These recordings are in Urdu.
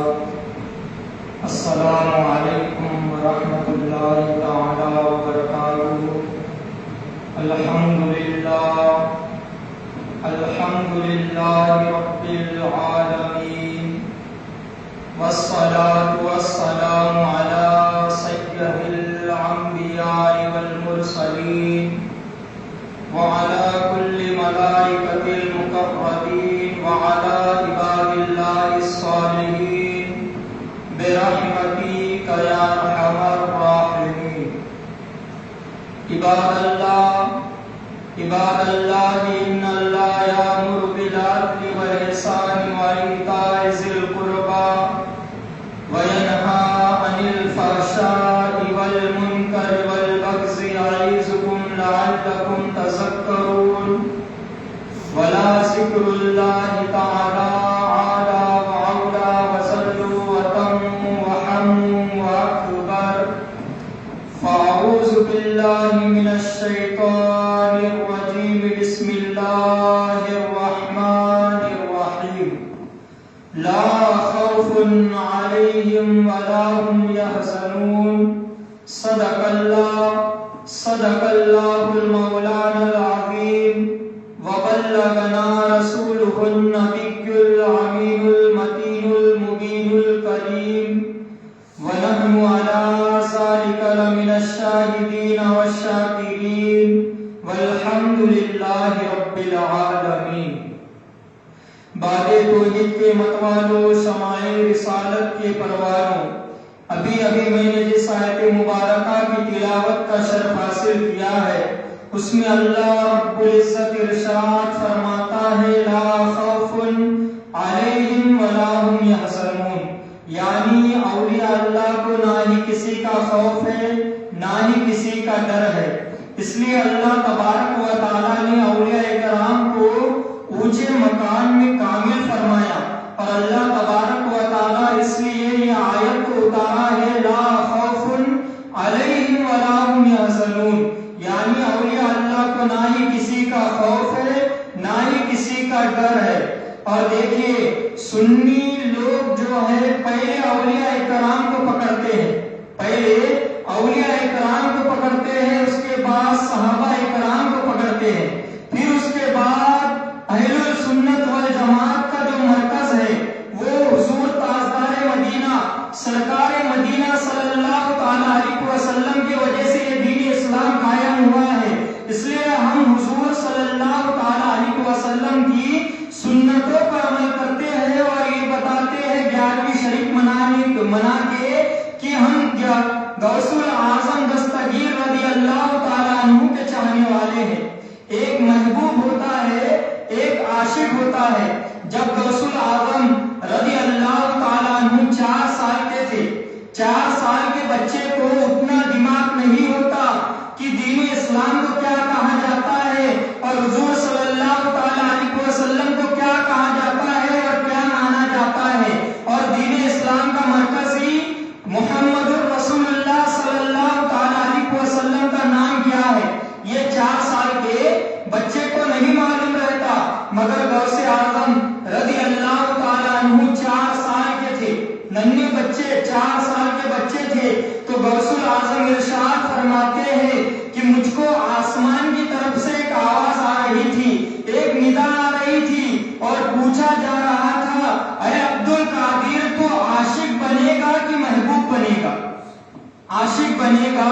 بعد السلام علیکم ورحمۃ اللہ تعالی وبرکاتہ۔ الحمد للہ رب العالمین، والصلاة والسلام علی سید الانبیاء والمرسلین وعلى كل ملائكة المقربين وعلى عباد الله الصالحين برحمتك يا أرحم الراحمين۔ عباد الله إن الله يأمر بالعدل والإحسان وإيتاء ذي القربى وينهى عن الفحشاء والمنكر والبغي يعظكم لعلكم تذكرون، ولذكر الله تعالى أعلى وأولى، وصلوا وتموا وحموا وأكبر۔ فأعوذ بالله من الشيطان الرجيم، بسم الله الرحمن الرحيم۔ لا خوف عليهم ولا هم يحزنون، صدق الله المولانا العظيم، وبلغنا رسوله النبي الأمين المتين المبين الكريم، ونحن على ذلك لمن الشاهدين والشاكرين، والحمد لله رب العالمين۔ باد توحید کے متوالوں، سماع رسالت کے پرواروں، ابھی میں نے جس آیت مبارکہ کی تلاوت کا شرف حاصل کیا ہے، اس میں اللہ رب العزت ارشاد فرماتا ہے لا خوف علیہم ولا هم یحزنون، یعنی اولیاء اللہ کو نہ ہی کسی کا خوف ہے نہ ہی کسی کا ڈر ہے۔ اس لیے اللہ تبارک و تعالیٰ نے اولیاء کرام کو اونچے مقام میں کامل فرمایا، اور اللہ تبارک و تعالیٰ اس لیے یہ آیت کو اتارا ہے لا خوف علیہم ولا هم یحزنون، یعنی اولیاء اللہ کو نہ ہی کسی کا خوف ہے نہ ہی کسی کا ڈر ہے۔ اور دیکھیے سنی لوگ جو ہے پہلے اولیاء کرام کو پکڑتے ہیں، اس کے بعد صحابہ کرام کو پکڑتے ہیں، پھر اس کے بعد اہل سنت والجماعت کا جو مرکز ہے وہ حضور تاجدار مدینہ سرکار مدینہ صلی اللہ تعالی علیہ وسلم کی وجہ سے یہ دین اسلام قائم ہوا ہے۔ اس لیے ہم حضور صلی اللہ تعالی علیہ وسلم کی سنتوں پر عمل کرتے ہیں، اور یہ بتاتے ہیں 11ویں شریف منا کے کہ ہم غوث الاعظم دستگیر رضی اللہ تعالی عنہ کے چاہنے والے ہیں۔ ایک محبوب ہوتا ہے، ایک عاشق ہوتا ہے۔ جب غوث الاعظم رضی اللہ تعالی عنہ 4 سال کے تھے، 4 سال کے بچے کو اتنا دماغ نہیں ہوتا کہ دین اسلام کو کیا کہا جاتا ہے اور حضور صلی اللہ تعالی علیہ وسلم کو کیا کہا جاتا ہے اور کیا مانا جاتا ہے، اور دین اسلام کا مرکز ہی محمد رسول اللہ صلی اللہ تعالی علیہ وسلم کا نام کیا ہے، یہ 4 سال کے بچے کو نہیں معلوم رہتا۔ مگر غوث اعظم رضی اللہ تعالی عنہ 4 سال کے تھے، ننھے بچے 4 سال کے بچے تھے، تو غوث الاعظم ارشاد فرماتے ہیں کہ مجھ کو آسمان کی طرف سے ایک آواز آ رہی تھی، ایک ندا آ رہی تھی، اور پوچھا جا رہا تھا اے عبد القادر تو عاشق بنے گا کہ محبوب بنے گا، عاشق بنے گا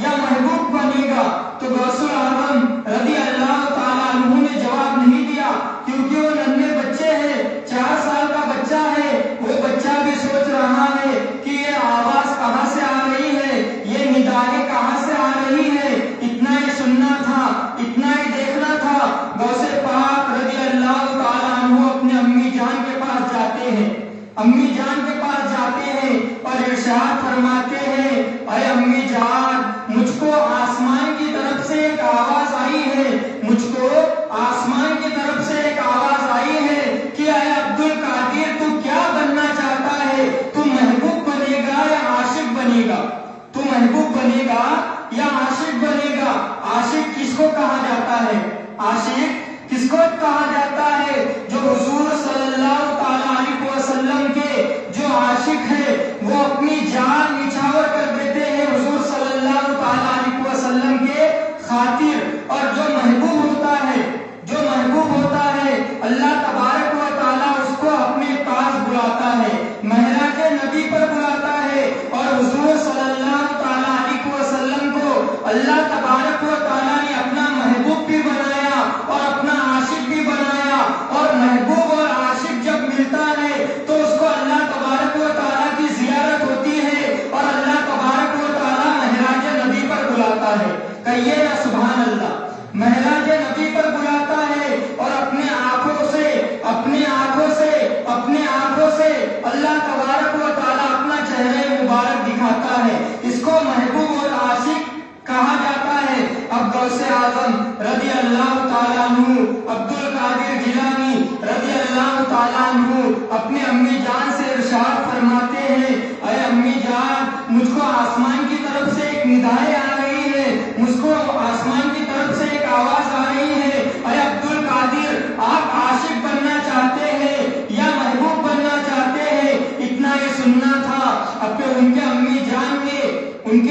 یا محبوب بنے گا؟ تو غوث الاعظم رضی اللہ تعالی عنہ نے جواب نہیں دیا، کیونکہ وہ ننھے بچے ہیں، 4 سال کا بچہ ہے، وہ بچہ بھی سوچ رہا ہے کہ یہ آواز کہاں سے آ رہی ہے، یہ ندائیں کہاں سے آ رہی ہے۔ اتنا ہی سننا تھا، اتنا ہی دیکھنا تھا۔ غوث پاک رضی اللہ تعالی عنہ اپنے امی جان کے پاس جاتے ہیں، اور ارشاد فرماتے ہیں اے امی جان، مجھ کو آسمان کی طرف سے ایک آواز آئی ہے، مجھ اللہ تبارک و تعالیٰ نے اپنا محبوب بھی بنایا اور اپنا عاشق بھی بنایا، اور محبوب اور عاشق جب ملتا ہے تو اس کو اللہ تبارک و تعالیٰ کی زیارت ہوتی ہے اور اللہ تبارک و تعالیٰ معراج نبی پر بلاتا ہے۔ کہیے نا سبحان اللہ۔ معراج نبی پر بلاتا ہے اور اپنے آنکھوں سے اللہ تبارک و تعالیٰ اپنا چہرہ مبارک دکھاتا ہے۔ اس کو محبوب اور عاشق کہا جاتا ہے۔ اب غوث اعظم رضی اللہ تعالیٰ عنہ، عبد القادر جیلانی رضی اللہ تعالیٰ عنہ اپنے امی جان سے ارشاد فرماتے ہیں، اے امی جان، مجھ کو آسمان کی طرف سے ایک ندائے آ رہی ہے، مجھ کو آسمان کی طرف سے ایک آواز آ رہی ہے، اے عبد القادر، آپ عاشق بننا چاہتے ہیں یا محبوب بننا چاہتے ہیں؟ اتنا یہ سننا تھا۔ اب ان کے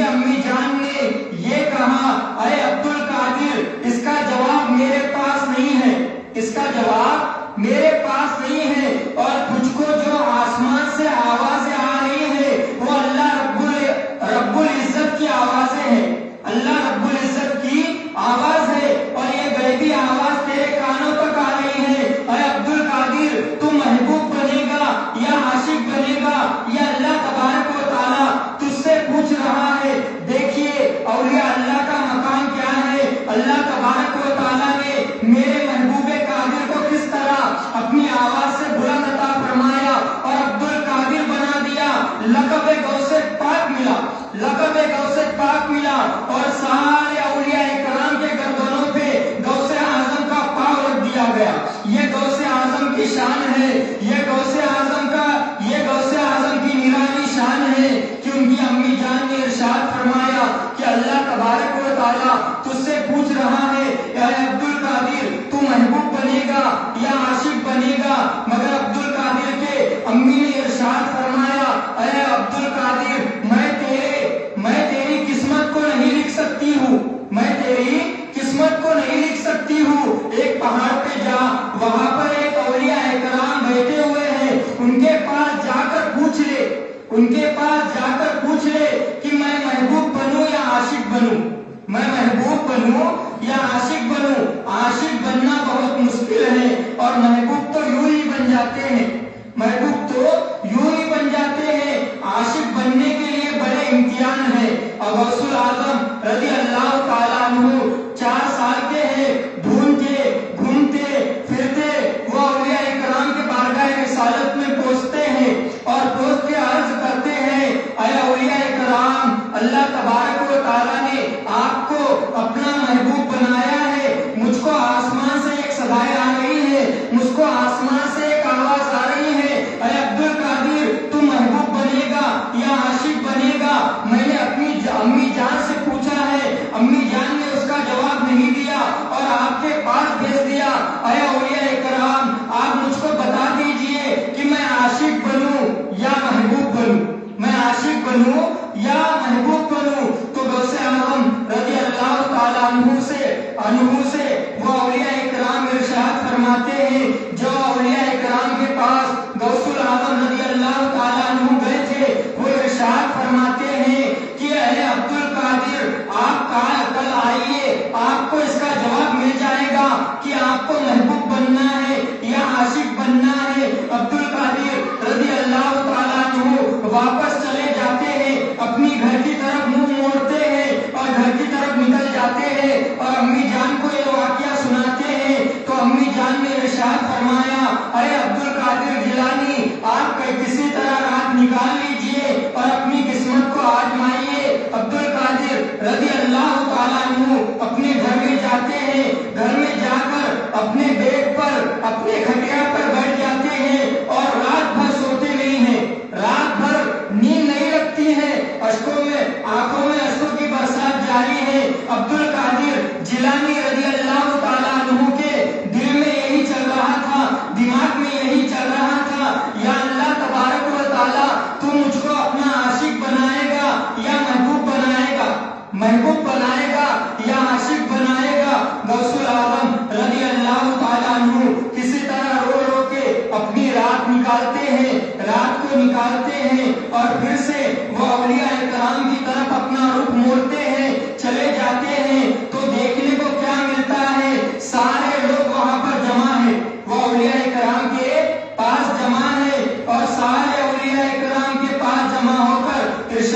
امی جان نے یہ کہا، اے عبد القادر، اس کا جواب میرے پاس نہیں ہے، اس کا جواب میرے پاس نہیں ہے، اور تجھ کو جو آسمان سے آوازیں آ رہی ہے وہ اللہ رب العزت کی آوازیں ہیں، اللہ رب العزت کی آواز ہے، اور یہ غیبی آواز تیرے کانوں تک آ رہی ہے۔ اے عبد القادر، تو محبوب بنے گا یا عاشق بنے گا، یا اللہ تبارک و تعالیٰ تجھ سے پوچھ رہا ہے۔ دیکھیے اولیاء اللہ کا مقام کیا ہے۔ اللہ تبارک و تعالیٰ نے میرے محبوب قادر کو کس طرح اپنی آواز سے بلند عطا فرمایا اور عبد القادر بنا دیا۔ لقب غوث پاک ملا اور سارے اولیاء کرام کے گردنوں پہ غوث اعظم کا پاؤں رکھ دیا گیا۔ یہ غوث اعظم کی شان ہے، یہ غوث اعظم کی نرالی شان ہے کہ ان کی امی جان نے ارشاد فرمایا کہ اللہ تبارک و تعالیٰ تجھ سے پوچھ رہا ہے، اے عبد القادر، تو محبوب بنے گا یا عاشق بنے گا؟ مگر عبد القادر کے امی نے ارشاد فرمایا، اے عبد القادر، میں تیری قسمت کو نہیں لکھ سکتی ہوں، میں تیری قسمت کو نہیں لکھ سکتی ہوں۔ ایک پہاڑ پہ جا، وہاں پر ایک اولیاء کرام بیٹھے ہوئے ہیں، ان کے پاس جا کر پوچھ لے کہ میں محبوب بنوں یا عاشق بنوں، میں محبوب بنوں یا عاشق بنوں۔ عاشق بننا بہت مشکل ہے اور محبوب تو یوں ہی بن جاتے ہیں، عاشق بننے کے لیے بڑے امتحان ہے۔ اور غوث اعظم رضی اللہ تعالیٰ عنہ 4 سال کے ہیں، گھومتے پھرتے وہ اولیاء کرام کے بارگاہ رسالت میں پہنچتے ہیں اور پہنچ کے عرض کرتے ہیں، اے اولیاء کرام، اللہ تبارک و تعالیٰ نے آپ کو اپنا محبوب بنایا ہے، مجھ کو آسمان سے ایک صدائے آ رہی ہے، مجھ کو آسمان سے ایک آواز آ رہی ہے، اے عبد القادر، تو محبوب بنے گا یا عاشق بنے گا؟ میں نے اپنی امی جان سے پوچھا ہے، امی جان نے اس کا جواب نہیں دیا اور آپ کے پاس بھیج دیا۔ اے اولیاء کرام، آپ مجھ کو بتا دیجئے کہ میں عاشق بنوں یا محبوب بنوں، میں عاشق بنوں یا محبوب بنوں؟ تو غوث اعظم رضی اللہ تعالیٰ عنہ سے وہ اولیاء کرام ارشاد فرماتے ہیں، جو اولیاء کرام کے پاس غوث اعظم رضی اللہ تعالیٰ عنہ گئے تھے، وہ ارشاد فرماتے ہیں کہ اے عبد القادر، آپ کل آئیے، آپ کو اس کا جواب مل جائے گا کہ آپ کو محبوب بننا ہے یا عاشق بننا ہے۔ عبد القادر رضی اللہ تعالیٰ عنہ واپس چلے جاتے ہیں، اپنی گھر کی طرف منہ موڑتے ہیں اور گھر کی طرف نکل جاتے ہیں اور امی جان کو یہ واقعہ سناتے ہیں۔ تو امی جان نے ارشاد فرمایا، اے عبد القادر جیلانی، آپ کسی طرح رات نکال لیجئے اور اپنی قسمت کو آزمائیے۔ عبد القادر رضی اللہ تعالیٰ عنہ اپنے گھر میں جاتے ہیں، گھر میں جا کر اپنے بیڈ پر، اپنے کھٹیا پر بیٹھ جاتے ہیں اور رات بھر سوتے نہیں ہیں، رات بھر نیند نہیں لگتی ہے، آنکھوں میں اشکوں کی برسات جاری ہے۔ عبد القادر جیلانی رضی اللہ تعالیٰ عنہ کے دل میں یہی چل رہا تھا، دماغ میں یہی چل رہا تھا، یا اللہ تبارک و تعالیٰ، تو مجھ کو اپنا عاشق بنائے گا یا محبوب بنائے گا، محبوب بنائے گا یا عاشق بنائے گا؟ غوث اعظم رضی اللہ تعالیٰ عنہ کسی طرح رو رو کے اپنی رات نکالتے ہیں اور پھر سے وہ اولیاء کرام کی طرف اپنا رخ موڑتے ہیں، چلے جاتے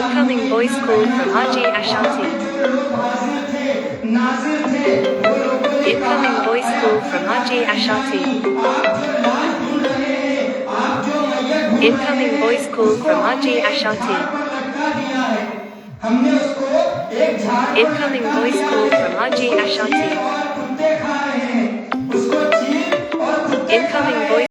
Incoming voice call from Haji Ashanti. Incoming voice call from Haji Ashanti. Incoming voice call from Haji Ashanti. Incoming voice call from Haji Ashanti. Incoming voice